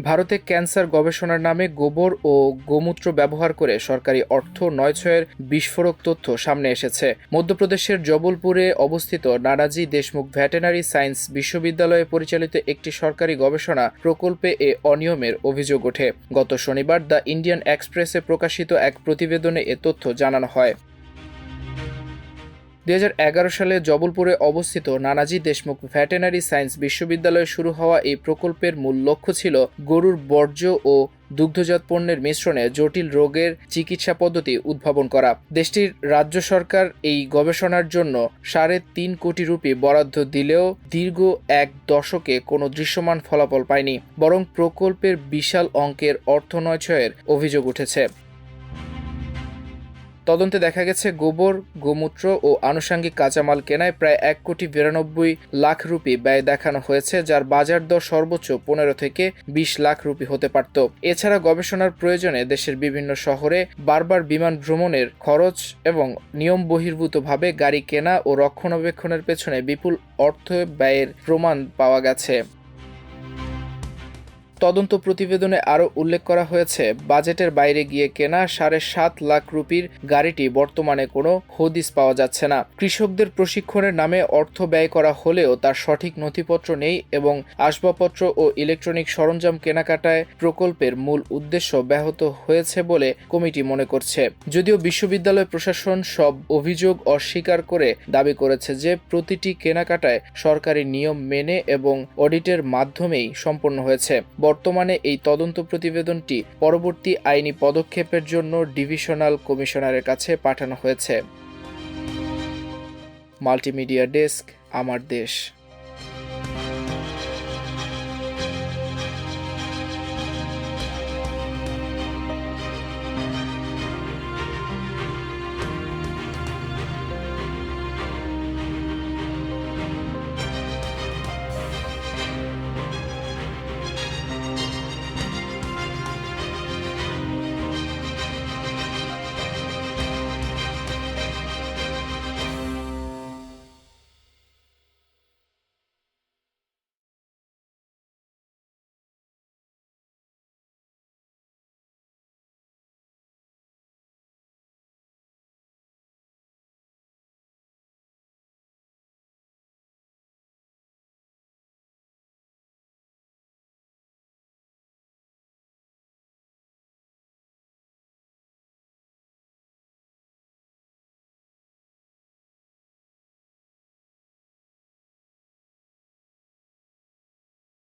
ভারতে ক্যান্সার গবেষণার নামে গোবর ও গোমূত্র ব্যবহার করে সরকারি অর্থ নয়ছয়ের বিস্ফোরক তথ্য সামনে এসেছে। মধ্যপ্রদেশের জবলপুরে অবস্থিত নানাজি দেশমুখ ভেটেরিনারি সায়েন্স বিশ্ববিদ্যালয়ে পরিচালিত একটি সরকারি গবেষণা প্রকল্পে এ অনিয়মের অভিযোগ ওঠে। গত শনিবার দ্য ইন্ডিয়ান এক্সপ্রেসে প্রকাশিত এক প্রতিবেদনে এ তথ্য জানানো হয়। 2011 সালে জবলপুরে অবস্থিত নানাজি দেশমুখ ভেটেরিনারি সায়েন্স বিশ্ববিদ্যালয়ে শুরু হওয়া এই প্রকল্পের মূল লক্ষ্য ছিল গরুর বর্জ্য ও দুগ্ধজাত পণ্যের মিশ্রণে জটিল রোগের চিকিৎসা পদ্ধতি উদ্ভাবন করা। দেশটির রাজ্য সরকার এই গবেষণার জন্য 3.5 কোটি রুপি বরাদ্দ দিলেও দীর্ঘ এক দশকে কোনো দৃশ্যমান ফলাফল পায়নি, বরং প্রকল্পের বিশাল অঙ্কের অর্থ নয়ছয়ের অভিযোগ উঠেছে। তদন্তে দেখা গেছে গোবর, গোমূত্র ও আনুষঙ্গিক কাঁচামাল কেনায় প্রায় 1,92,00,000 রুপি ব্যয় দেখানো হয়েছে, যার বাজার দর সর্বোচ্চ 15 থেকে 20 লাখ রুপি হতে পারত। এছাড়া গবেষণার প্রয়োজনে দেশের বিভিন্ন শহরে বারবার বিমান ভ্রমণের খরচ এবং নিয়ম বহির্ভূতভাবে গাড়ি কেনা ও রক্ষণাবেক্ষণের পেছনে বিপুল অর্থ ব্যয়ের প্রমাণ পাওয়া গেছে। তদন্ত প্রতিবেদনে আরও উল্লেখ করা হয়েছে, বাজেটের বাইরে গিয়ে কেনা 7.5 লাখ রুপির গাড়িটি বর্তমানে কোনো হদিস পাওয়া যাচ্ছে না। কৃষকদের প্রশিক্ষণের নামে অর্থ ব্যয় করা হলেও তার সঠিক নথিপত্র নেই এবং আসবাবপত্র ও ইলেকট্রনিক সরঞ্জাম কেনাকাটায় প্রকল্পের মূল উদ্দেশ্য ব্যাহত হয়েছে বলে কমিটি মনে করছে। যদিও বিশ্ববিদ্যালয় প্রশাসন সব অভিযোগ অস্বীকার করে দাবি করেছে যে প্রতিটি কেনাকাটায় সরকারি নিয়ম মেনে এবং অডিটের মাধ্যমেই সম্পন্ন হয়েছে। বর্তমানে এই তদন্ত প্রতিবেদনটি পরবর্তী আইনি পদক্ষেপের জন্য ডিভিশনাল কমিশনারের কাছে পাঠানো হয়েছে। মাল্টিমিডিয়া ডেস্ক, আমার দেশ।